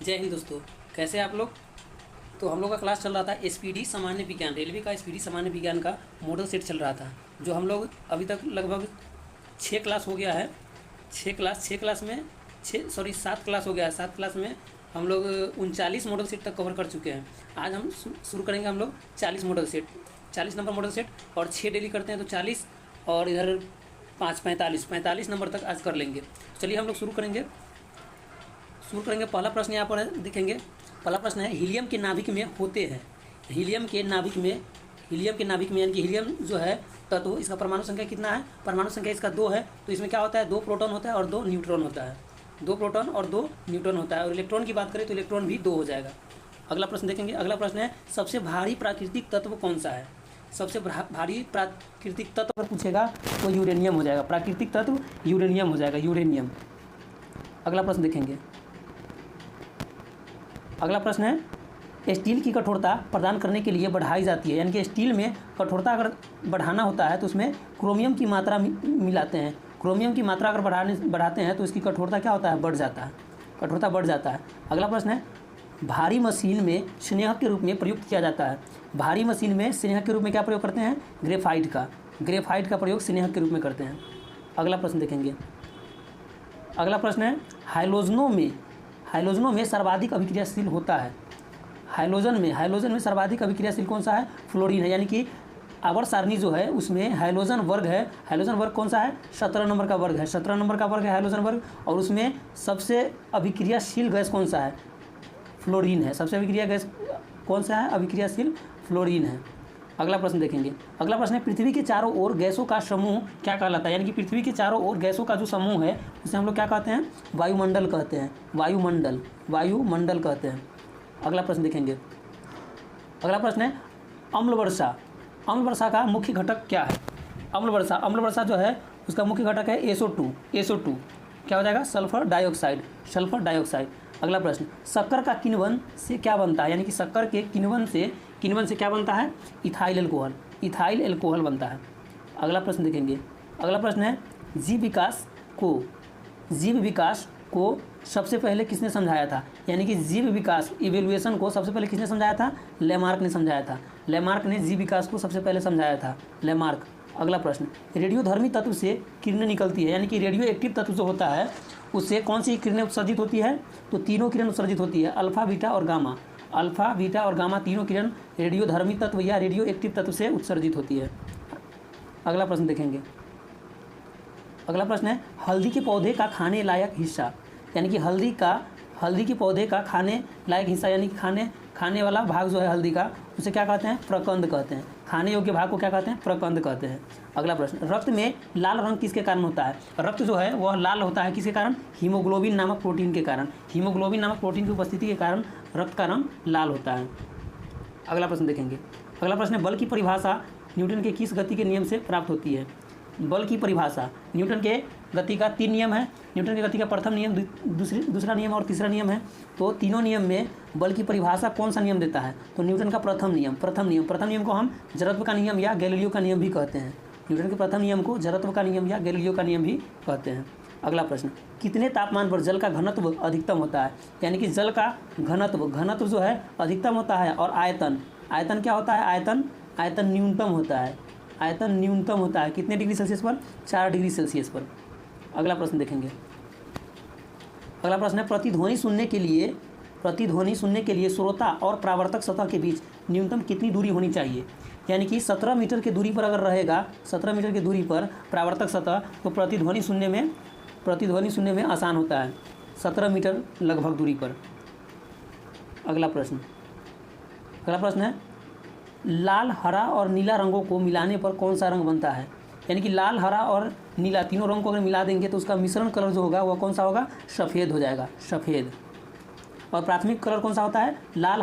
जय हिंद दोस्तों, कैसे हैं आप लोग। तो हम लोग का क्लास चल रहा था एसपीडी सामान्य विज्ञान, रेलवे का एसपीडी सामान्य विज्ञान का मॉडल सेट चल रहा था, जो हम लोग अभी तक लगभग 6 क्लास हो गया है। 6 क्लास में 7 क्लास हो गया है। 7 क्लास में हम लोग 39 मॉडल सेट तक कवर कर चुके हैं। आज हम शुरू करेंगे हम लोग 40 model set, 40 number model set, और 6 डेली करते हैं तो 40, और इधर 5 45 नंबर तक आज कर लेंगे। चलिए हम लोग शुरू करेंगे। पहला प्रश्न यहाँ पर देखेंगे। पहला प्रश्न है, हीलियम के नाभिक में होते हैं। हीलियम के नाभिक में यानी कि हीलियम जो है तत्व, इसका परमाणु संख्या कितना है? परमाणु संख्या इसका 2 है। तो इसमें क्या होता है? 2 प्रोटॉन होता है और 2 न्यूट्रॉन होता है। 2 प्रोटॉन और 2 न्यूट्रॉन होता है। और इलेक्ट्रॉन की बात करें तो इलेक्ट्रॉन भी 2 हो जाएगा। अगला प्रश्न देखेंगे। अगला प्रश्न है, सबसे भारी प्राकृतिक तत्व कौन सा है? सबसे भारी प्राकृतिक तत्व अगर पूछेगा तो यूरेनियम हो जाएगा। प्राकृतिक तत्व यूरेनियम हो जाएगा, यूरेनियम। अगला प्रश्न देखेंगे। अगला प्रश्न है, स्टील की कठोरता प्रदान करने के लिए बढ़ाई जाती है। यानी कि स्टील में कठोरता अगर बढ़ाना होता है तो उसमें क्रोमियम की मात्रा मिलाते हैं। क्रोमियम की मात्रा अगर बढ़ाते हैं तो इसकी कठोरता क्या होता है? बढ़ जाता है, कठोरता बढ़ जाता है। अगला प्रश्न है, भारी मशीन में स्नेहक के रूप में प्रयुक्त किया जाता है। भारी मशीन में स्नेहक के रूप में क्या प्रयोग करते हैं? ग्रेफाइट का प्रयोग स्नेहक के रूप में करते हैं। अगला प्रश्न देखेंगे। अगला प्रश्न है, हाइलोजनों में सर्वाधिक अभिक्रियाशील होता है। हाइलोजन में सर्वाधिक अभिक्रियाशील कौन सा है? फ्लोरीन है। यानी कि आवर्त सारणी जो है उसमें हाइलोजन वर्ग है। हाइलोजन वर्ग कौन सा है? 17 नंबर का वर्ग है। 17 नंबर का वर्ग है हाइलोजन वर्ग। और उसमें सबसे अभिक्रियाशील गैस कौन सा है? फ्लोरीन है। सबसे अभिक्रिया गैस कौन सा है? अभिक्रियाशील फ्लोरीन है। अगला प्रश्न देखेंगे। अगला प्रश्न है, पृथ्वी के चारों ओर गैसों का समूह क्या कहलाता है? यानी कि पृथ्वी के चारों ओर गैसों का जो समूह है उसे हम लोग क्या कहते हैं? वायुमंडल कहते हैं। वायुमंडल कहते हैं। अगला प्रश्न देखेंगे। अगला प्रश्न है, अम्ल वर्षा का मुख्य घटक क्या है? अम्ल वर्षा जो है उसका मुख्य घटक है SO2 क्या हो जाएगा? Sulphur dioxide. अगला प्रश्न, शक्कर का किण्वन से क्या बनता है? यानी कि शक्कर के किण्वन से क्या बनता है? इथाइल एल्कोहल बनता है। अगला प्रश्न देखेंगे। अगला प्रश्न है, जीव विकास को सबसे पहले किसने समझाया था? यानी कि जीव विकास इवोल्यूशन को सबसे पहले किसने समझाया था? लेमार्क ने समझाया था। लेमार्क ने जीव विकास को सबसे पहले समझाया था, लेमार्क। अगला प्रश्न, रेडियोधर्मी तत्व से किरणें निकलती है। यानी कि रेडियो एक्टिव तत्व जो होता है उससे कौन सी किरणें उत्सर्जित होती है? तो तीनों किरण उत्सर्जित होती है, अल्फा बीटा और गामा तीनों किरण रेडियोधर्मी तत्व या रेडियो एक्टिव तत्व से उत्सर्जित होती है। अगला प्रश्न देखेंगे। अगला प्रश्न है, हल्दी के पौधे का खाने लायक हिस्सा। यानी कि हल्दी के पौधे का खाने लायक हिस्सा, यानी कि खाने वाला भाग जो है हल्दी का, उसे क्या कहते हैं? प्रकंद कहते हैं। खाने योग्य भाग को क्या कहते हैं? प्रकंद कहते हैं। अगला प्रश्न, रक्त में लाल रंग किसके कारण होता है? रक्त जो है वह लाल होता है किसके कारण? हीमोग्लोबिन नामक प्रोटीन के कारण। हीमोग्लोबिन नामक प्रोटीन की उपस्थिति के कारण रक्त का रंग लाल होता है। अगला प्रश्न देखेंगे। अगला प्रश्न है, बल की परिभाषा न्यूटन के किस गति के नियम से प्राप्त होती है? बल की परिभाषा न्यूटन के गति का 3 नियम है। न्यूटन की गति का प्रथम नियम, दूसरा नियम और तीसरा नियम है। तो तीनों नियम में बल की परिभाषा कौन सा नियम देता है? तो न्यूटन का प्रथम नियम को हम जड़त्व का नियम या गैलीलियो का नियम भी कहते हैं। न्यूटन के प्रथम नियम को जड़त्व का नियम या गैलीलियो का नियम भी कहते हैं। अगला प्रश्न, कितने तापमान पर जल का घनत्व अधिकतम होता है? यानी कि जल का घनत्व जो है अधिकतम होता है। और आयतन क्या होता है? आयतन न्यूनतम होता है। कितने डिग्री सेल्सियस पर? 4 डिग्री सेल्सियस पर। अगला प्रश्न देखेंगे। अगला प्रश्न है, प्रतिध्वनि सुनने के लिए श्रोता और परावर्तक सतह के बीच न्यूनतम कितनी दूरी होनी चाहिए? यानी कि 17 मीटर की दूरी पर अगर रहेगा, 17 मीटर की दूरी पर परावर्तक सतह, तो प्रतिध्वनि सुनने में आसान होता है, 17 मीटर लगभग दूरी पर। अगला प्रश्न है, लाल, हरा और नीला रंगों को मिलाने पर कौन सा रंग बनता है? यानी कि लाल, हरा और नीला तीनों रंग को अगर मिला देंगे तो उसका मिश्रण कलर जो होगा वह कौन सा होगा? सफ़ेद हो जाएगा, सफ़ेद। और प्राथमिक कलर कौन सा होता है? लाल,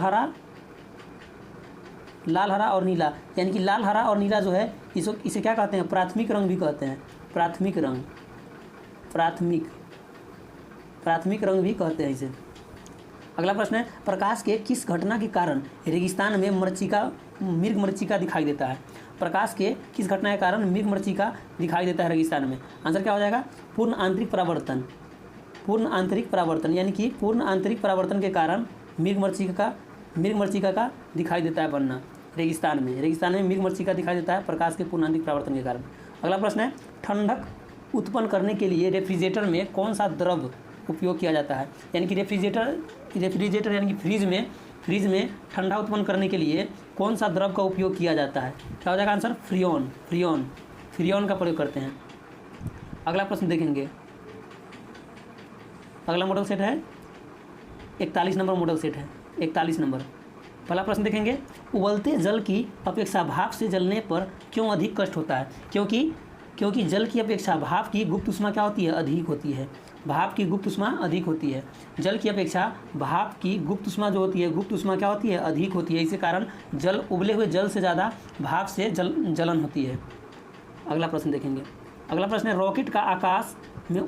हरा और नीला। यानी कि लाल, हरा और नीला जो है इसे क्या कहते हैं? प्राथमिक रंग भी कहते हैं। प्राथमिक रंग भी कहते हैं इसे। अगला प्रश्न है, प्रकाश के किस घटना के कारण रेगिस्तान में मृग मरीचिका दिखाई देता है? प्रकाश के किस घटना के कारण मृग मरीचिका दिखाई देता है रेगिस्तान में? आंसर क्या हो जाएगा? पूर्ण आंतरिक पूर्ण आंतरिक परावर्तन, यानी कि पूर्ण आंतरिक परावर्तन के कारण मृगमरीचिका का दिखाई देता है बनना। रेगिस्तान में मृगमरीचिका दिखाई देता है प्रकाश के पूर्ण आंतरिक परावर्तन के कारण। अगला प्रश्न है, ठंडक उत्पन्न करने के लिए रेफ्रिजरेटर में कौन सा द्रव उपयोग किया जाता है? यानी कि रेफ्रिजरेटर यानी कि फ्रिज में ठंडा उत्पन्न करने के लिए कौन सा द्रव का उपयोग किया जाता है? क्या हो जाएगा आंसर? फ्रियोन का प्रयोग करते हैं। अगला प्रश्न देखेंगे, अगला मॉडल सेट है 41 नंबर मॉडल सेट है 41 नंबर। पहला प्रश्न देखेंगे, उबलते जल की अपेक्षा भाप से जलने पर क्यों अधिक कष्ट होता है? क्योंकि जल की अपेक्षा भाप की गुप्त ऊष्मा क्या होती है? अधिक होती है। भाप की गुप्त ऊष्मा अधिक होती है। जल की अपेक्षा भाप की गुप्त ऊष्मा जो होती है, गुप्त ऊष्मा क्या होती है? अधिक होती है। इसी कारण उबले हुए जल से ज़्यादा भाप से जलन होती है। अगला प्रश्न देखेंगे, अगला प्रश्न है, रॉकेट का आकाश में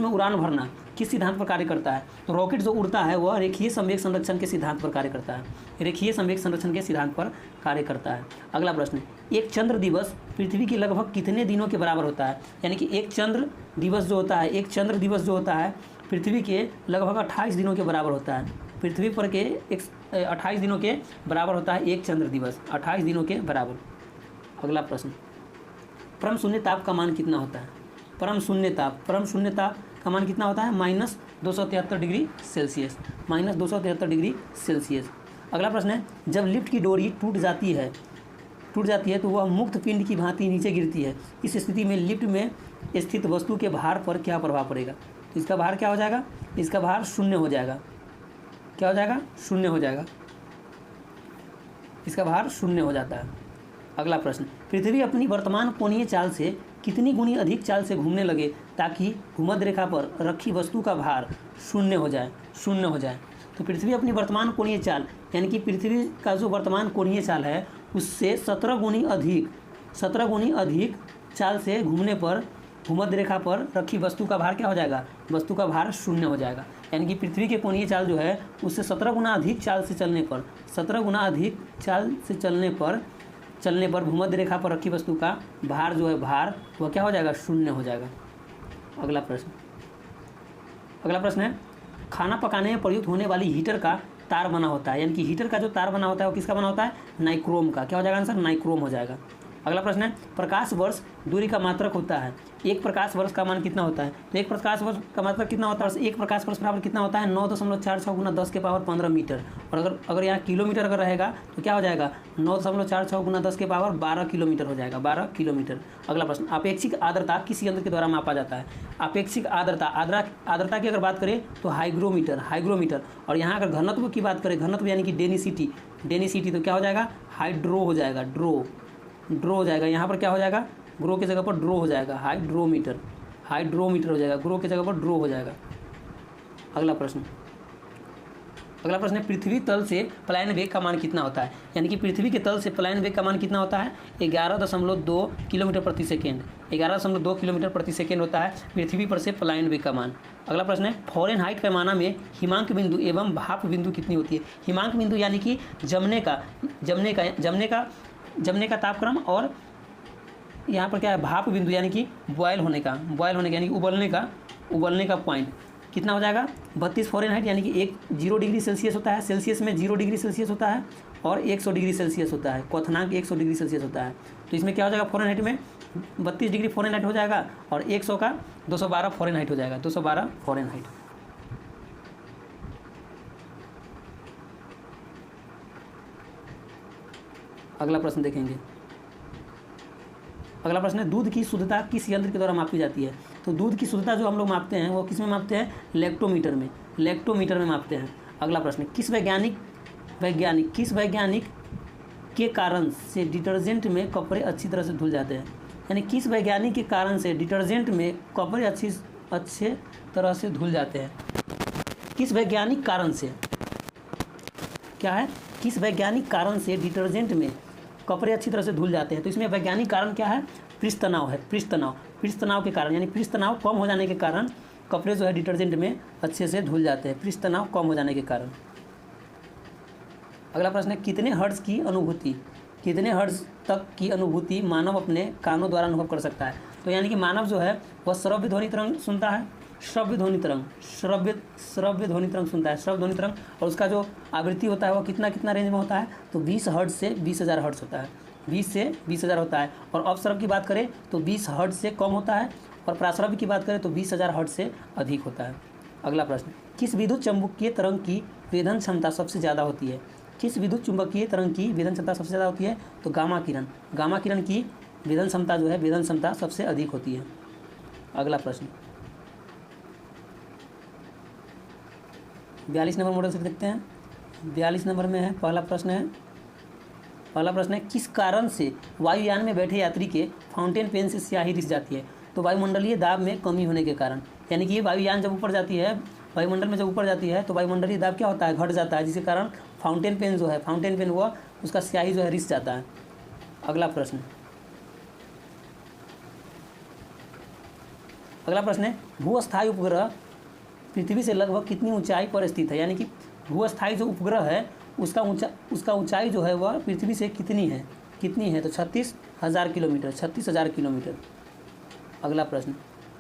उड़ान भरना किस सिद्धांत पर कार्य करता है? तो रॉकेट जो उड़ता है वह रेखीय संवेग संरक्षण के सिद्धांत पर कार्य करता है। अगला प्रश्न, एक चंद्र दिवस पृथ्वी के लगभग कितने दिनों के बराबर होता है? यानी कि एक चंद्र दिवस जो होता है पृथ्वी के लगभग 28 दिनों के बराबर होता है। पृथ्वी पर के 28 दिनों के बराबर होता है एक चंद्र दिवस, 28 दिनों के बराबर। अगला प्रश्न, परम शून्य ताप का मान कितना होता है? परम शून्य ताप का मान कितना होता है? -273 डिग्री सेल्सियस। अगला प्रश्न है, जब लिफ्ट की डोरी टूट जाती है तो वह मुक्त पिंड की भांति नीचे गिरती है। इस स्थिति में लिफ्ट में स्थित वस्तु के भार पर क्या प्रभाव पड़ेगा? तो इसका भार क्या हो जाएगा? इसका भार शून्य हो जाएगा। क्या हो जाएगा? शून्य हो जाएगा। इसका भार शून्य हो जाता है। अगला प्रश्न, पृथ्वी अपनी वर्तमान कोणीय चाल से कितनी गुनी अधिक चाल से घूमने लगे ताकि भूमध्य रेखा पर रखी वस्तु का भार शून्य हो जाए? तो पृथ्वी अपनी वर्तमान कोणीय चाल, यानी कि पृथ्वी का जो वर्तमान कोणीय चाल है उससे 17 गुनी अधिक चाल से घूमने पर भूमध्य रेखा पर रखी वस्तु का भार क्या हो जाएगा? वस्तु का भार शून्य हो जाएगा। यानी कि पृथ्वी के कोणीय चाल जो है उससे 17 गुना अधिक चाल से चलने पर भूमध्य रेखा पर रखी वस्तु का भार जो है वह क्या हो जाएगा? शून्य हो जाएगा। अगला प्रश्न है, खाना पकाने में प्रयुक्त होने वाली हीटर का तार बना होता है, यानी कि हीटर का जो तार बना होता है वो किसका बना होता है? नाइक्रोम का। क्या हो जाएगा आंसर? नाइक्रोम हो जाएगा। अगला प्रश्न है, प्रकाश वर्ष दूरी का मात्रक होता है। एक प्रकाश वर्ष का मान कितना होता है? तो एक प्रकाश वर्ष का मात्रक कितना होता है? एक प्रकाश वर्ष बराबर कितना होता है? 9.46 गुना 10 के पावर 15 मीटर। और अगर यहाँ किलोमीटर अगर रहेगा तो क्या हो जाएगा? 9.46 गुना 10 के पावर 12 किलोमीटर हो जाएगा, 12 किलोमीटर। अगला प्रश्न, अपेक्षिक आर्द्रता किस यंत्र के द्वारा मापा जाता है? अपेक्षिक आर्द्रता की अगर बात करें तो हाइग्रोमीटर। और यहाँ अगर घनत्व की बात करें, घनत्व यानी कि डेनिसिटी, तो क्या हो जाएगा? हाइड्रो हो जाएगा, ड्रो हो जाएगा। यहाँ पर क्या हो जाएगा? ग्रो की जगह पर ड्रो हो जाएगा, हाइड्रोमीटर हो जाएगा, ग्रो की जगह पर ड्रो हो जाएगा। अगला प्रश्न है, पृथ्वी तल से पलायन वेग का मान कितना होता है? यानी कि पृथ्वी के तल से पलायन वेग का मान कितना होता है? 11.2 किलोमीटर प्रति सेकेंड। 11.2 किलोमीटर प्रति सेकेंड होता है पृथ्वी पर से पलायन वेग का मान। अगला प्रश्न है, फ़ारेनहाइट पैमाना में हिमांक बिंदु एवं भाप बिंदु कितनी होती है? हिमांक बिंदु यानी कि जमने का तापक्रम, और यहाँ पर क्या है? भाप बिंदु यानी कि बॉयल होने का यानी कि उबलने का पॉइंट कितना हो जाएगा? 32 फ़ारेनहाइट, यानी कि 0 डिग्री सेल्सियस होता है। सेल्सियस में 0 डिग्री सेल्सियस होता है और 100 डिग्री सेल्सियस होता है। क्वथनांक 100 डिग्री सेल्सियस होता है। तो इसमें क्या हो जाएगा? फ़ारेनहाइट में 32 डिग्री फ़ारेनहाइट हो जाएगा और 100 का 212 फ़ारेनहाइट हो जाएगा, 212 फ़ारेनहाइट। अगला प्रश्न देखेंगे, अगला प्रश्न है, दूध की शुद्धता किस यंत्र के द्वारा मापी जाती है? तो दूध की शुद्धता जो हम लोग मापते हैं वो किस में मापते हैं? लैक्टोमीटर में मापते हैं। अगला प्रश्न, किस वैज्ञानिक के कारण से डिटर्जेंट में कपड़े अच्छी तरह से धुल जाते हैं? यानी किस वैज्ञानिक के कारण से डिटर्जेंट में कपड़े अच्छे तरह से धुल जाते हैं? किस वैज्ञानिक कारण से, क्या है? किस वैज्ञानिक कारण से डिटर्जेंट में कपड़े अच्छी तरह से धुल जाते हैं? तो इसमें वैज्ञानिक कारण क्या है? पृष्ठ तनाव है, पृष्ठ तनाव के कारण, यानी पृष्ठ तनाव कम हो जाने के कारण कपड़े जो है डिटर्जेंट में अच्छे से धुल जाते हैं, पृष्ठ तनाव कम हो जाने के कारण। अगला प्रश्न है, कितने हर्ट्ज तक की अनुभूति मानव अपने कानों द्वारा अनुभव कर सकता है? तो यानी कि मानव जो है वह श्रव्य ध्वनि तरंग सुनता है, श्रव्य ध्वनि तरंग, श्रव्य ध्वनि तरंग सुनता है, श्रव्य ध्वनि तरंग, और उसका जो आवृत्ति होता है वो कितना रेंज में होता है, तो 20 हर्ट्ज से 20,000 हर्ट्ज होता है, 20 से 20,000 होता है। और अपश्रव्य की बात करें तो 20 हर्ट्ज से कम होता है, और प्राश्रव्य की बात करें तो 20,000 हर्ट्ज से अधिक होता है। अगला प्रश्न, किस विद्युत चुम्बकीय तरंग की वेधन क्षमता सबसे ज़्यादा होती है? किस विद्युत चुम्बकीय तरंग की वेधन क्षमता सबसे ज़्यादा होती है? तो गामा किरण, गामा किरण की वेधन क्षमता जो है, वेधन क्षमता सबसे अधिक होती है। अगला प्रश्न 42 नंबर मॉडल से देखते हैं। 42 नंबर में है पहला प्रश्न है किस कारण से वायुयान में बैठे यात्री के फाउंटेन पेन से स्याही रिस जाती है? तो वायुमंडलीय दाब में कमी होने के कारण, यानी कि वायुयान जब ऊपर जाती है, वायुमंडल में जब ऊपर जाती है तो वायुमंडलीय दाब क्या होता है, घट जाता है, जिसके कारण फाउंटेन पेन जो है, फाउंटेन पेन हुआ उसका स्याही जो है रिस जाता है। अगला प्रश्न है भूस्थायी उपग्रह पृथ्वी से लगभग कितनी ऊंचाई पर स्थित है? यानी कि भूस्थायी जो उपग्रह है उसका ऊंचाई जो है वह पृथ्वी से कितनी है, तो 36,000 किलोमीटर, 36,000 किलोमीटर। अगला प्रश्न,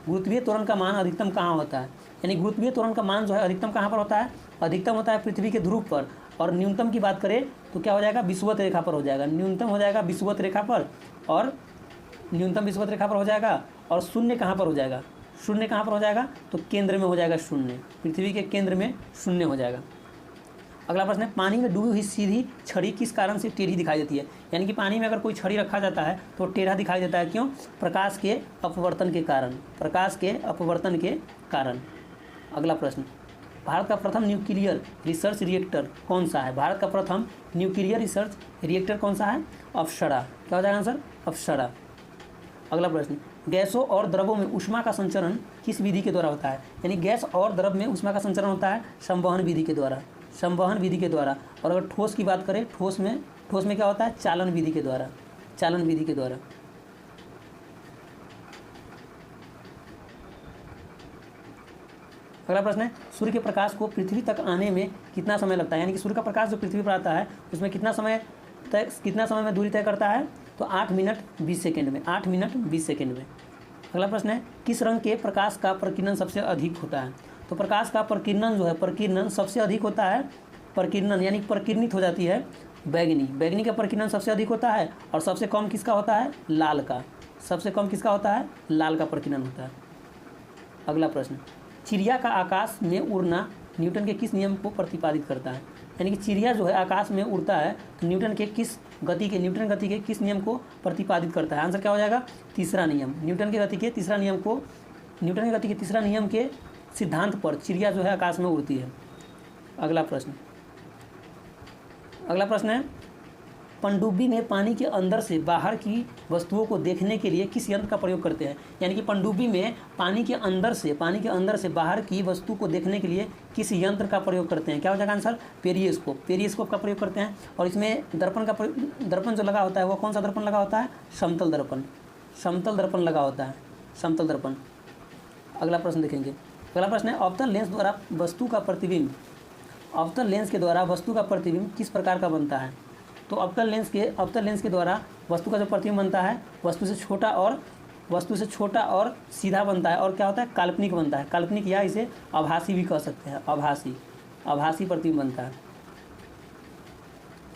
गुरुत्वीय त्वरण का मान अधिकतम कहाँ होता है? यानी गुरुत्वीय त्वरण का मान जो है अधिकतम कहाँ पर होता है? अधिकतम होता है पृथ्वी के ध्रुव पर, और न्यूनतम की बात करें तो क्या हो जाएगा, विषुवत रेखा पर हो जाएगा। न्यूनतम हो जाएगा विषुवत रेखा पर, और न्यूनतम विषुवत रेखा पर हो जाएगा। और शून्य कहाँ पर हो जाएगा? शून्य कहाँ पर हो जाएगा? तो केंद्र में हो जाएगा शून्य, पृथ्वी के केंद्र में शून्य हो जाएगा। अगला प्रश्न है, पानी में डूबी हुई सीधी छड़ी किस कारण से टेढ़ी दिखाई देती है? यानी कि पानी में अगर कोई छड़ी रखा जाता है तो टेढ़ा दिखाई देता है, क्यों? प्रकाश के अपवर्तन के कारण, प्रकाश के अपवर्तन के कारण। अगला प्रश्न, भारत का प्रथम न्यूक्लियर रिसर्च रिएक्टर कौन सा है? भारत का प्रथम न्यूक्लियर रिसर्च रिएक्टर कौन सा है? अप्सरा। क्या हो जाएगा आंसर? अप्सरा। अगला प्रश्न, गैसों और द्रवों में ऊष्मा का संचरण किस विधि के द्वारा होता है? यानी गैस और द्रव में ऊष्मा का संचरण होता है संवहन विधि के द्वारा, संवहन विधि के द्वारा। और अगर ठोस की बात करें, ठोस में क्या होता है? चालन विधि के द्वारा, चालन विधि के द्वारा। अगला प्रश्न है, सूर्य के प्रकाश को पृथ्वी तक आने में कितना समय लगता है? यानी कि सूर्य का प्रकाश जो पृथ्वी पर आता है उसमें कितना समय में दूरी तय करता है? तो 8 मिनट 20 सेकेंड में, 8 मिनट 20 सेकेंड में। अगला प्रश्न है, किस रंग के प्रकाश का प्रकीर्णन सबसे अधिक होता है? तो प्रकाश का प्रकीर्णन जो है, प्रकीर्णन सबसे अधिक होता है, प्रकीर्णन यानी प्रकीर्णित हो जाती है बैगनी, बैगनी का प्रकीर्णन सबसे अधिक होता है। और सबसे कम किसका होता है? लाल का, सबसे कम किसका होता है? लाल का प्रकीर्णन होता है। अगला प्रश्न, चिड़िया का आकाश में उड़ना न्यूटन के किस नियम को प्रतिपादित करता है? यानी कि चिड़िया जो है आकाश में उड़ता है तो न्यूटन गति के किस नियम को प्रतिपादित करता है? आंसर क्या हो जाएगा? तीसरा नियम। न्यूटन की गति के तीसरा नियम के सिद्धांत पर चिड़िया जो है आकाश में उड़ती है। अगला प्रश्न है, पनडुब्बी में पानी के अंदर से बाहर की वस्तुओं को देखने के लिए किस यंत्र का प्रयोग करते हैं? यानी कि पनडुब्बी में पानी के अंदर से बाहर की वस्तु को देखने के लिए किस यंत्र का प्रयोग करते हैं? क्या हो जाएगा आंसर? पेरिस्कोप का प्रयोग करते हैं। और इसमें दर्पण जो लगा होता है वो कौन सा दर्पण लगा होता है? समतल दर्पण लगा होता है, समतल दर्पण। अगला प्रश्न देखेंगे। अगला प्रश्न है, अवतल लेंस के द्वारा वस्तु का प्रतिबिंब किस प्रकार का बनता है? तो अवतल लेंस के द्वारा वस्तु का जो प्रतिबिंब बनता है वस्तु से छोटा और सीधा बनता है, और क्या होता है? काल्पनिक बनता है, काल्पनिक, या इसे आभासी भी कह सकते हैं, आभासी प्रतिबिंब बनता है।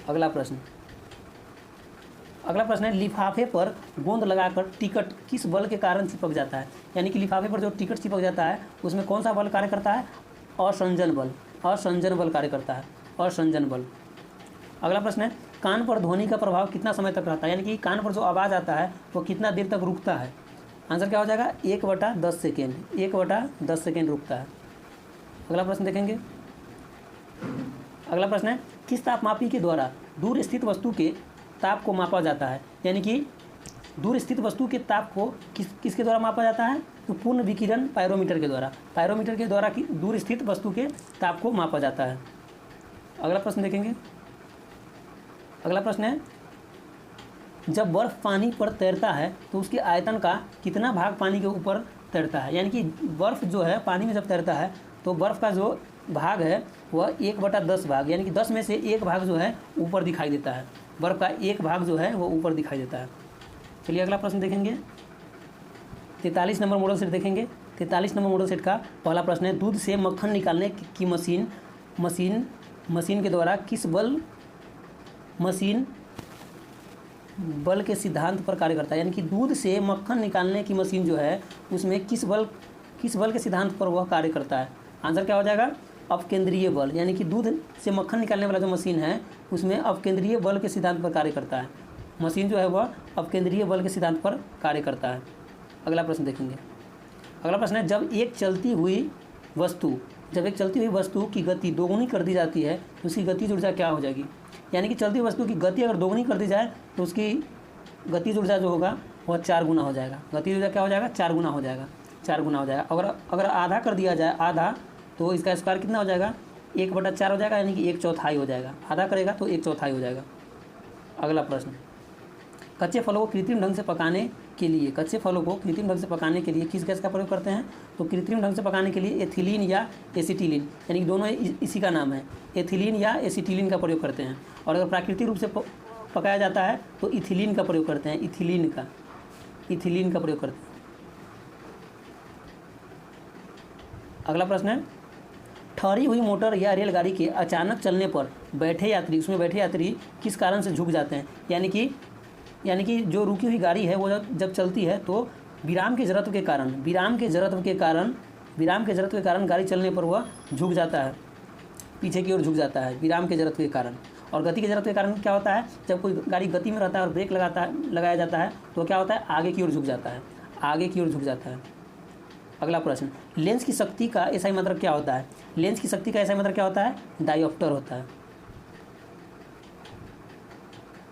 अगला प्रश्न है, लिफाफे पर गोंद लगाकर टिकट किस बल के कारण चिपक जाता है? यानी कि लिफाफे पर जो टिकट चिपक जाता है उसमें कौन सा बल कार्य करता है? असंजन बल कार्य करता है, असंजन बल। अगला प्रश्न है, कान पर ध्वनि का प्रभाव कितना समय तक रहता है? यानी कि कान पर जो आवाज़ आता है वो कितना देर तक रुकता है? आंसर क्या हो जाएगा? 1/10 सेकेंड, 1/10 सेकेंड रुकता है। अगला प्रश्न देखेंगे। अगला प्रश्न है, किस तापमापी के द्वारा दूर स्थित वस्तु के ताप को मापा जाता है? यानी कि दूर स्थित वस्तु के ताप को किसके द्वारा मापा जाता है? तो पूर्ण विकिरण पायरोमीटर के द्वारा, दूर स्थित वस्तु के ताप को मापा जाता है। अगला प्रश्न देखेंगे। अगला प्रश्न है, जब बर्फ़ पानी पर तैरता है तो उसके आयतन का कितना भाग पानी के ऊपर तैरता है? यानी कि बर्फ़ जो है पानी में जब तैरता है तो बर्फ़ का जो भाग है वह 1/10 भाग, यानी कि 10 में से 1 भाग जो है ऊपर दिखाई देता है, बर्फ़ का 1 भाग जो है वो ऊपर दिखाई देता है। चलिए अगला प्रश्न देखेंगे। 43 नंबर मॉडल सेट देखेंगे। 43 नंबर मॉडल सेट का पहला प्रश्न है, दूध से मक्खन निकालने की मशीन के द्वारा किस बल के सिद्धांत पर कार्य करता है। यानी कि दूध से मक्खन निकालने की मशीन जो है उसमें किस बल के सिद्धांत पर वह कार्य करता है। आंसर क्या हो जाएगा, अपकेंद्रीय बल। यानी कि दूध से मक्खन निकालने वाला जो मशीन है उसमें अपकेंद्रीय बल के सिद्धांत पर कार्य करता है। मशीन जो है वह अपकेंद्रीय बल के सिद्धांत पर कार्य करता है। अगला प्रश्न देखेंगे। अगला प्रश्न है, जब एक चलती हुई वस्तु की गति दोगुनी कर दी जाती है तो उसकी गतिज ऊर्जा क्या हो जाएगी। यानी कि चलती वस्तु की गति अगर दोगुनी कर दी जाए तो उसकी गतिज ऊर्जा जो होगा वह 4 गुना हो जाएगा। गतिज ऊर्जा क्या हो जाएगा, 4 गुना हो जाएगा। अगर आधा कर दिया जाए, आधा, तो इसका स्क्वायर कितना हो जाएगा, 1/4 हो जाएगा, यानी कि 1/4 हो जाएगा। आधा करेगा तो 1/4 हो जाएगा। अगला प्रश्न, कच्चे फलों को कृत्रिम ढंग से पकाने के लिए किस गैस का प्रयोग करते हैं। तो कृत्रिम ढंग से पकाने के लिए एथिलीन या एसिटिलीन, यानी कि दोनों इसी का नाम है, एथिलीन या एसिटिलीन का प्रयोग करते हैं। और अगर प्राकृतिक रूप से पकाया जाता है तो इथिलीन का प्रयोग करते हैं, इथिलीन का प्रयोग करते हैं। अगला प्रश्न है, ठहरी हुई मोटर या रेलगाड़ी के अचानक चलने पर बैठे यात्री किस कारण से झुक जाते हैं। यानी कि जो रुकी हुई गाड़ी है वो जब चलती है तो विराम के जड़त्व के कारण गाड़ी चलने पर वह झुक जाता है, पीछे की ओर झुक जाता है विराम के जड़त्व के कारण। और गति के जड़त्व के कारण क्या होता है, जब कोई गाड़ी गति में रहता है और ब्रेक लगाया जाता है तो क्या होता है, आगे की ओर झुक जाता है। अगला प्रश्न, लेंस की शक्ति का एसआई मात्रक क्या होता है। लेंस की शक्ति का एसआई मात्रक क्या होता है, डायोप्टर होता है।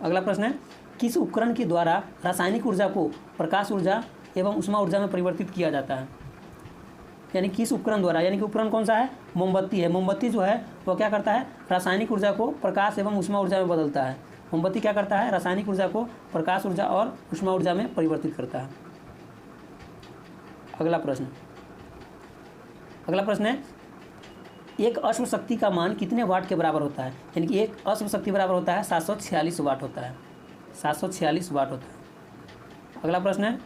अगला प्रश्न है, किस उपकरण के द्वारा रासायनिक ऊर्जा को प्रकाश ऊर्जा एवं ऊष्मा ऊर्जा में परिवर्तित किया जाता है। यानी किस उपकरण द्वारा, यानी कि उपकरण कौन सा है, मोमबत्ती है। मोमबत्ती जो है वो क्या करता है, रासायनिक ऊर्जा को प्रकाश एवं ऊष्मा ऊर्जा में बदलता है। मोमबत्ती क्या करता है, रासायनिक ऊर्जा को प्रकाश ऊर्जा और ऊष्मा ऊर्जा में परिवर्तित करता है। अगला प्रश्न है, एक अश्व शक्ति का मान कितने वाट के बराबर होता है। यानी कि एक अश्व शक्ति बराबर होता है 746 वाट होता है। अगला प्रश्न है,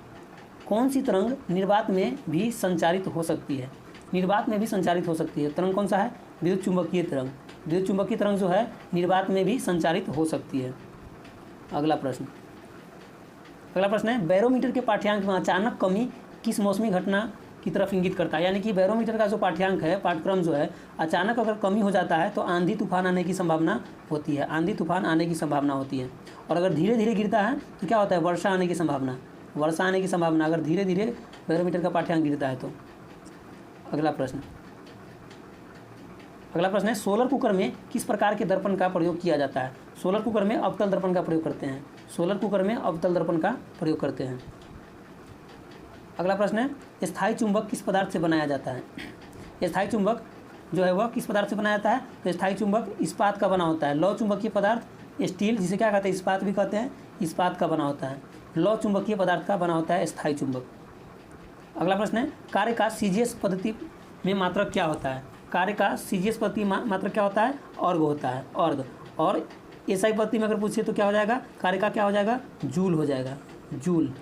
कौन सी तरंग निर्वात में भी संचारित हो सकती है। तरंग कौन सा है, विद्युत चुंबकीय तरंग जो है निर्वात में भी संचारित हो सकती है। अगला प्रश्न है, बैरोमीटर के पाठ्यांक में अचानक कमी किस मौसमी घटना की तरफ इंगित करता है। यानी कि बैरोमीटर का जो पाठ्यांक है, पाठ्यक्रम जो है, अचानक अगर कमी हो जाता है तो आंधी तूफान आने की संभावना होती है। और अगर धीरे धीरे गिरता है तो क्या होता है, वर्षा आने की संभावना, अगर धीरे धीरे बैरोमीटर का पाठ्यांक गिरता है तो। अगला प्रश्न है, सोलर कुकर में किस प्रकार के दर्पण का प्रयोग किया जाता है। सोलर कुकर में अवतल दर्पण का प्रयोग करते हैं। अगला प्रश्न है, स्थायी चुंबक किस पदार्थ से बनाया जाता है। स्थायी चुंबक जो है वह किस पदार्थ से बनाया जाता है, तो स्थायी चुंबक इस्पात का बना होता है। लौह चुंबकीय पदार्थ स्टील, जिसे क्या कहते हैं, इस्पात भी कहते हैं, इस्पात का बना होता है। लौह चुंबकीय पदार्थ का बना होता है स्थायी चुंबक। अगला प्रश्न है, कार्य का सीजीएस पद्धति में मात्रक क्या होता है। मात्रक क्या होता है, अर्ग होता है, अर्ग। और एसआई पद्धति में अगर पूछे तो क्या हो जाएगा, कार्य का क्या हो जाएगा, जूल हो जाएगा, जूल।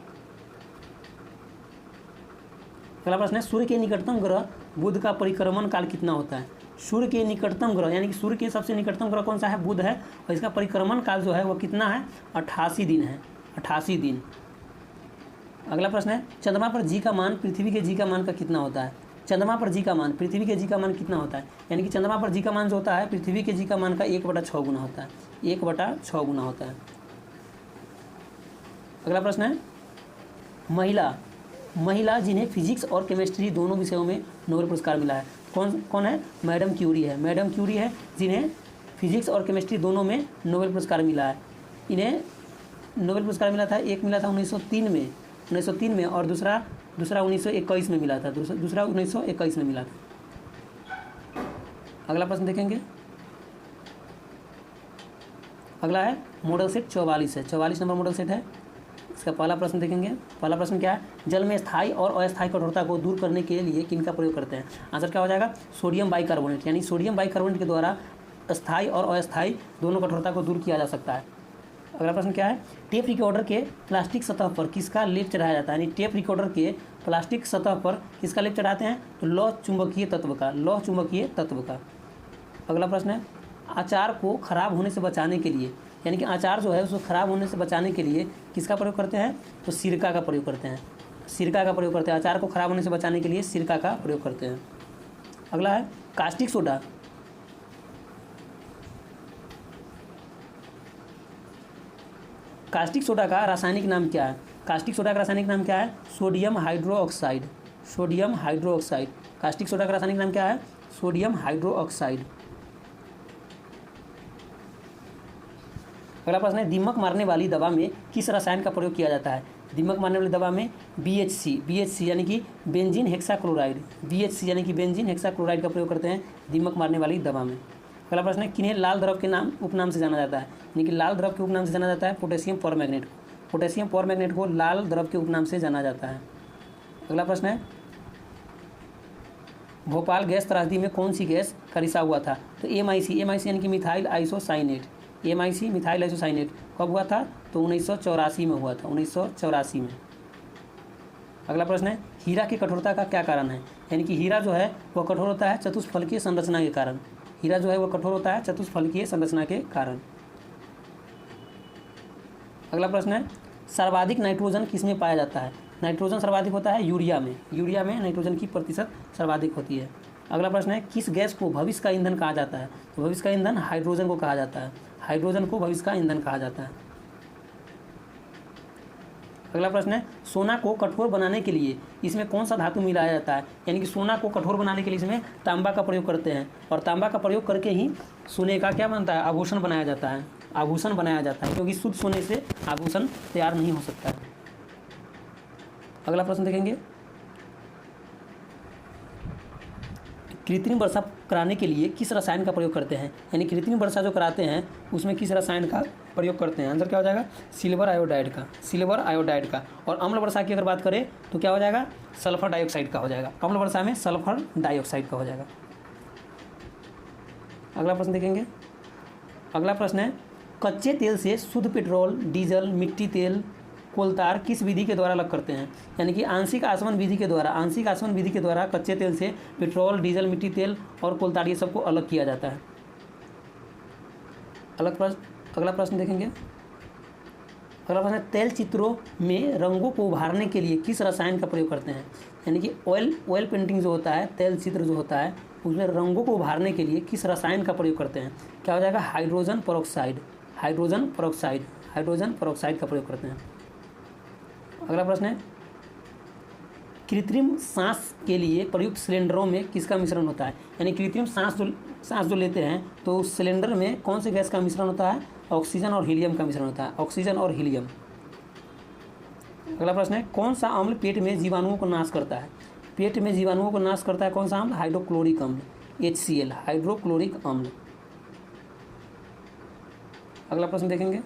अगला प्रश्न है, सूर्य के निकटतम ग्रह बुध का परिक्रमण काल कितना होता है। सूर्य के निकटतम ग्रह, यानी कि सूर्य के सबसे निकटतम ग्रह कौन सा है, बुध है, और इसका परिक्रमण काल जो है वो कितना है, 88 दिन है, 88 दिन। अगला प्रश्न है, चंद्रमा पर जी का मान पृथ्वी के जी का मान का कितना होता है। चंद्रमा पर जी का मान पृथ्वी के जी का मान कितना होता है। यानी कि चंद्रमा पर जी का मान जो होता है पृथ्वी के जी का मान का 1/6 गुना होता है, 1/6 गुना होता है। अगला प्रश्न है, महिला जिन्हें फिजिक्स और केमिस्ट्री दोनों विषयों में नोबेल पुरस्कार मिला है, कौन है, मैडम क्यूरी है, जिन्हें फिजिक्स और केमिस्ट्री दोनों में नोबेल पुरस्कार मिला है। इन्हें नोबेल पुरस्कार मिला था, एक मिला था 1903 में और दूसरा 1921 में मिला था, दूसरा 1921 में मिला था। अगला प्रश्न देखेंगे। अगला है मॉडल सेट 44 है, 44 नंबर मॉडल सेट है। इसका पहला प्रश्न देखेंगे। पहला प्रश्न क्या है, जल में स्थायी और अस्थायी कठोरता को दूर करने के लिए किनका प्रयोग करते हैं। आंसर क्या हो जाएगा, सोडियम बाइकार्बोनेट। यानी सोडियम बाइकार्बोनेट के द्वारा स्थायी और अस्थायी दोनों कठोरता को दूर किया जा सकता है। अगला प्रश्न क्या है, टेप रिकॉर्डर के प्लास्टिक सतह पर किसका लेप चढ़ाया जाता है। यानी टेप रिकॉर्डर के प्लास्टिक सतह पर किसका लेप चढ़ाते हैं? तो लौह चुंबकीय तत्व का, लौह चुंबकीय तत्व का। अगला प्रश्न है, अचार को खराब होने से बचाने के लिए, यानी कि अचार जो है उसको खराब होने से बचाने के लिए किसका प्रयोग करते हैं? तो सिरका का प्रयोग करते हैं, सिरका का प्रयोग करते हैं। अचार को खराब होने से बचाने के लिए सिरका का प्रयोग करते हैं। अगला है कास्टिक सोडा। कास्टिक सोडा का रासायनिक नाम क्या है? कास्टिक सोडा का रासायनिक नाम क्या है? Sodium hydroxide, sodium hydroxide. Caustic soda का रासायनिक नाम क्या है? Sodium hydroxide. अगला प्रश्न है, दीमक मारने वाली दवा में किस रसायन का प्रयोग किया जाता है? दीमक मारने वाली दवा में BHC, BHC यानी कि बेंजीन हेक्साक्लोराइड, BHC यानी कि बेंजीन हेक्साक्लोराइड का प्रयोग करते हैं दीमक मारने वाली दवा में। अगला प्रश्न है, किन्हें लाल द्रव के नाम उपनाम से जाना जाता है? यानी कि लाल द्रव के उपनाम से जाना जाता है पोटेशियम परमैंगनेट को, पोटेशियम परमैंगनेट को लाल द्रव के उपनाम से जाना जाता है। अगला प्रश्न है, भोपाल गैस त्रासदी में कौन सी गैस का रिसाव हुआ था? तो MIC, MIC यानी कि methyl isocyanate, MIC methyl isocyanate कब हुआ था? तो 1984 में हुआ था, 1984 में। अगला प्रश्न है, हीरा की कठोरता का क्या कारण है? यानी कि हीरा जो है वह कठोर होता है चतुष्फलकीय संरचना के कारण, हीरा जो है वह कठोर होता है चतुष्फलकीय संरचना के कारण। अगला प्रश्न है, सर्वाधिक नाइट्रोजन किस में पाया जाता है? नाइट्रोजन सर्वाधिक होता है यूरिया में, यूरिया में नाइट्रोजन की प्रतिशत सर्वाधिक होती है। अगला प्रश्न है, किस गैस को भविष्य का ईंधन कहा जाता है? तो भविष्य का ईंधन हाइड्रोजन को कहा जाता है, हाइड्रोजन को भविष्य का ईंधन कहा जाता है। अगला प्रश्न है, सोना को कठोर बनाने के लिए इसमें कौन सा धातु मिलाया जाता है? यानी कि सोना को कठोर बनाने के लिए इसमें तांबा का प्रयोग करते हैं, और तांबा का प्रयोग करके ही सोने का क्या बनता है? आभूषण बनाया जाता है, आभूषण बनाया जाता है, क्योंकि शुद्ध सोने से आभूषण तैयार नहीं हो सकता है। अगला प्रश्न देखेंगे, कृत्रिम वर्षा कराने के लिए किस रसायन का प्रयोग करते हैं? यानी कृत्रिम वर्षा जो कराते हैं उसमें किस रसायन का प्रयोग करते हैं? आंसर क्या हो जाएगा? सिल्वर आयोडाइड का, सिल्वर आयोडाइड का। और अम्ल वर्षा की अगर बात करें तो क्या हो जाएगा? सल्फर डाइऑक्साइड का हो जाएगा, अम्ल वर्षा में सल्फर डाइऑक्साइड का हो जाएगा। अगला प्रश्न देखेंगे, अगला प्रश्न है, कच्चे तेल से शुद्ध पेट्रोल, डीजल, मिट्टी तेल, कोलतार किस विधि के द्वारा अलग करते हैं? यानी कि आंशिक आसवन विधि के द्वारा, आंशिक आसवन विधि के द्वारा कच्चे तेल से पेट्रोल, डीजल, मिट्टी तेल और कोलतार ये सबको अलग किया जाता है। अगला प्रश्न देखेंगे, अगला प्रश्न है, तेल चित्रों में रंगों को उभारने के लिए किस रसायन का प्रयोग करते हैं? यानी कि ऑयल पेंटिंग जो होता है, तेल चित्र जो होता है उसमें रंगों को उभारने के लिए किस रसायन का प्रयोग करते हैं? क्या हो जाएगा? Hydrogen peroxide, hydrogen peroxide, hydrogen peroxide का प्रयोग करते हैं। अगला प्रश्न है, कृत्रिम सांस के लिए प्रयुक्त सिलेंडरों में किसका मिश्रण होता है? यानी कृत्रिम सांस जो लेते हैं तो उस सिलेंडर में कौन से गैस का मिश्रण होता है? ऑक्सीजन और हीलियम का मिश्रण होता है, ऑक्सीजन और हीलियम। अगला प्रश्न है, कौन सा अम्ल पेट में जीवाणुओं को नाश करता है? पेट में जीवाणुओं को नाश करता है कौन सा अम्ल? हाइड्रोक्लोरिक अम्ल, HCl, हाइड्रोक्लोरिक अम्ल। अगला प्रश्न देखेंगे,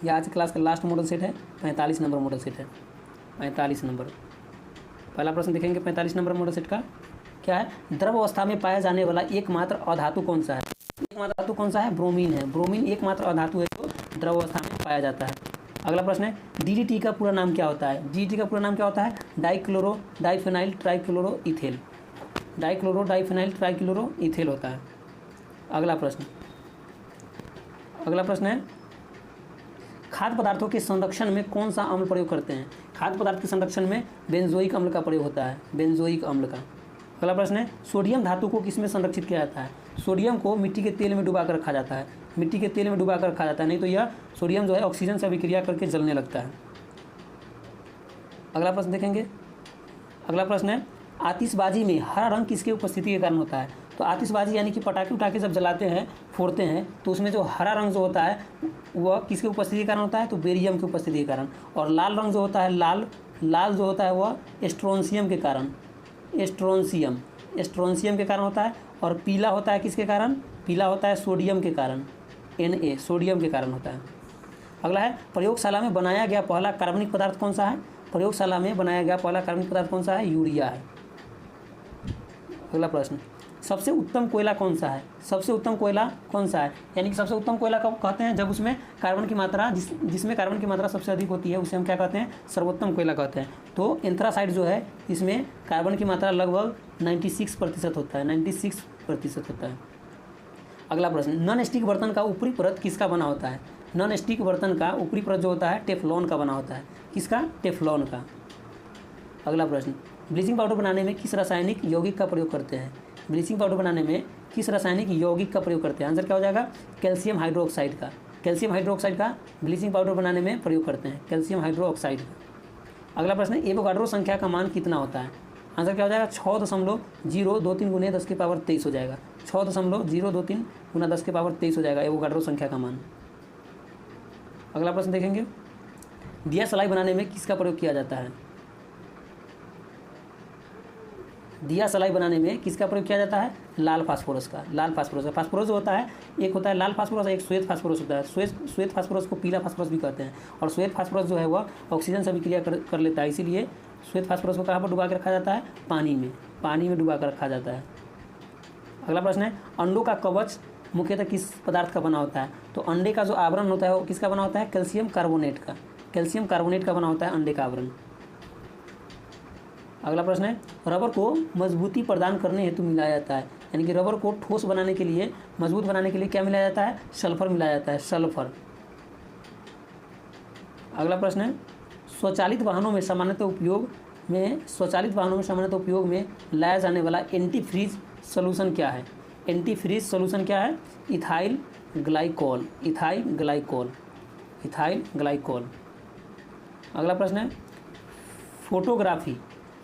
यह आज क्लास का लास्ट मॉडल सेट है, 45 नंबर मॉडल सेट है, 45 नंबर। पहला प्रश्न देखेंगे 45 नंबर मॉडल सेट का, क्या है? द्रव अवस्था में पाया जाने वाला एकमात्र अधातु कौन सा है? एकमात्र धातु कौन सा है? ब्रोमीन है, ब्रोमीन एकमात्र अधातु है जो द्रव अवस्था में पाया जाता है। अगला प्रश्न है, DDT का पूरा नाम क्या होता है? DDT का पूरा नाम क्या होता है? Dichloro diphenyl trichloro ethane, dichloro diphenyl trichloro ethane होता है। अगला प्रश्न है, खाद्य पदार्थों के संरक्षण में कौन सा अम्ल प्रयोग करते हैं? खाद्य पदार्थ के संरक्षण में बेंजोइक अम्ल का प्रयोग होता है, बेंजोइक अम्ल का। अगला प्रश्न है, सोडियम धातु को किस में संरक्षित किया जाता है? सोडियम को मिट्टी के तेल में डुबा कर रखा जाता है, मिट्टी के तेल में डुबा कर रखा जाता है, नहीं तो यह सोडियम जो है ऑक्सीजन से अभिक्रिया करके जलने लगता है। अगला प्रश्न देखेंगे, अगला प्रश्न है, आतिशबाजी में हरा रंग किसकी उपस्थिति के कारण होता है? तो आतिशबाजी यानी कि पटाखे उठाके जब जलाते हैं, फोड़ते हैं, तो उसमें जो हरा रंग जो होता है वह किसकी उपस्थिति के कारण होता है? तो बेरियम की उपस्थिति के कारण। और लाल रंग जो होता है, लाल जो होता है वह स्ट्रोंशियम के कारण, स्ट्रोंशियम के कारण होता है। और पीला होता है किसके कारण? पीला होता है सोडियम के कारण, Na, सोडियम के कारण होता है। अगला है, प्रयोगशाला में बनाया गया पहला कार्बनिक पदार्थ कौन सा है? प्रयोगशाला में बनाया गया पहला कार्बनिक पदार्थ कौन सा है? यूरिया है। अगला प्रश्न, सबसे उत्तम कोयला कौन सा है? सबसे उत्तम कोयला कौन सा है? यानी कि सबसे उत्तम कोयला कब कहते हैं? जब उसमें कार्बन की मात्रा जिसमें कार्बन की मात्रा सबसे अधिक होती है, उसे हम क्या कहते हैं? सर्वोत्तम कोयला कहते हैं। तो एंथ्रासाइट जो है, इसमें कार्बन की मात्रा लगभग 96% होता है, 96% होता है। अगला प्रश्न, नॉन स्टिक बर्तन का ऊपरी परत किसका बना होता है? नॉन स्टिक बर्तन का ऊपरी परत जो होता है टेफ्लॉन का बना होता है। किसका? टेफ्लॉन का। अगला प्रश्न, ब्लीचिंग पाउडर बनाने में किस रासायनिक यौगिक का प्रयोग करते हैं? ब्लीचिंग पाउडर बनाने में किस रासायनिक यौगिक का प्रयोग करते हैं? आंसर क्या हो जाएगा? कैल्शियम हाइड्रोक्साइड का। कैल्शियम हाइड्रोक्साइड का ब्लीचिंग पाउडर बनाने में प्रयोग करते हैं, कैल्शियम हाइड्रोक्साइड का। अगला प्रश्न, एवोगाड्रो संख्या का मान कितना होता है? आंसर क्या हो जाएगा? 6.023 गुने 10 की पावर 23 हो जाएगा। 6.023 गुना 10 की पावर 23 हो जाएगा एवोगाड्रो संख्या का मान। अगला प्रश्न देखेंगे, दिया सलाई बनाने में किसका प्रयोग किया जाता है? दिया सलाई बनाने में किसका प्रयोग किया जाता है? लाल फास्फोरस का। लाल फास्फोरस का। फास्फोरस जो होता है, एक होता है लाल फास्फोरस, एक श्वेत फास्फोरस होता है। श्वेत फास्फोरस को पीला फास्फोरस भी कहते हैं। और श्वेत फास्फोरस जो है वह ऑक्सीजन से अभिक्रिया कर लेता है, इसीलिए श्वेत फास्फोरस को कहाँ पर डुबा के रखा जाता है? पानी में। पानी में डुबा कर रखा जाता है। अगला प्रश्न है, अंडों का कवच मुख्यतः किस पदार्थ का बना होता है? तो अंडे का जो आवरण होता है वो किसका बना होता है? कैल्शियम कार्बोनेट का। कैल्शियम कार्बोनेट का बना होता है अंडे का आवरण। अगला प्रश्न है, रबर को मजबूती प्रदान करने हेतु मिलाया जाता है, यानी कि रबर को ठोस बनाने के लिए, मजबूत बनाने के लिए क्या मिलाया जाता है? सल्फर मिलाया जाता है, सल्फर। अगला प्रश्न है, स्वचालित वाहनों में सामान्यतः उपयोग में लाया जाने वाला एंटी फ्रीज सोल्यूशन क्या है? एंटी फ्रीज सोल्यूशन क्या है? Ethyl glycol. Ethyl glycol. Ethyl glycol. अगला प्रश्न है,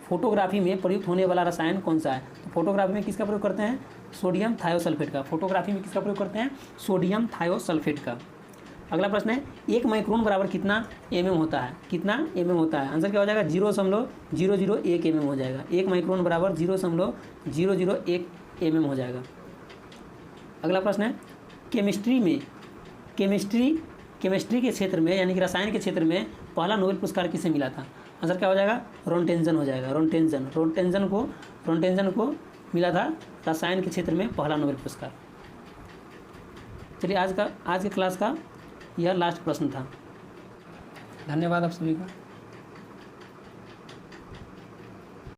फोटोग्राफी में प्रयुक्त होने वाला रसायन कौन सा है? तो फोटोग्राफी में किसका प्रयोग करते हैं? सोडियम थायोसल्फेट का। फोटोग्राफी में किसका प्रयोग करते हैं? सोडियम थायोसल्फेट का। अगला प्रश्न है, 1 माइक्रोन बराबर कितना mm होता है? कितना mm होता है? आंसर क्या हो जाएगा? 0.001 mm हो जाएगा। 1 माइक्रोन बराबर 0.001 mm हो जाएगा। अगला प्रश्न है, केमिस्ट्री के क्षेत्र में, यानी कि रसायन के क्षेत्र में पहला नोबेल पुरस्कार किसे मिला था? आंसर क्या हो जाएगा? रोंटेंजन हो जाएगा। रोंटेंजन को मिला था रसायन के क्षेत्र में पहला नोबेल पुरस्कार। चलिए आज के क्लास का यह लास्ट प्रश्न था। धन्यवाद आप सभी का।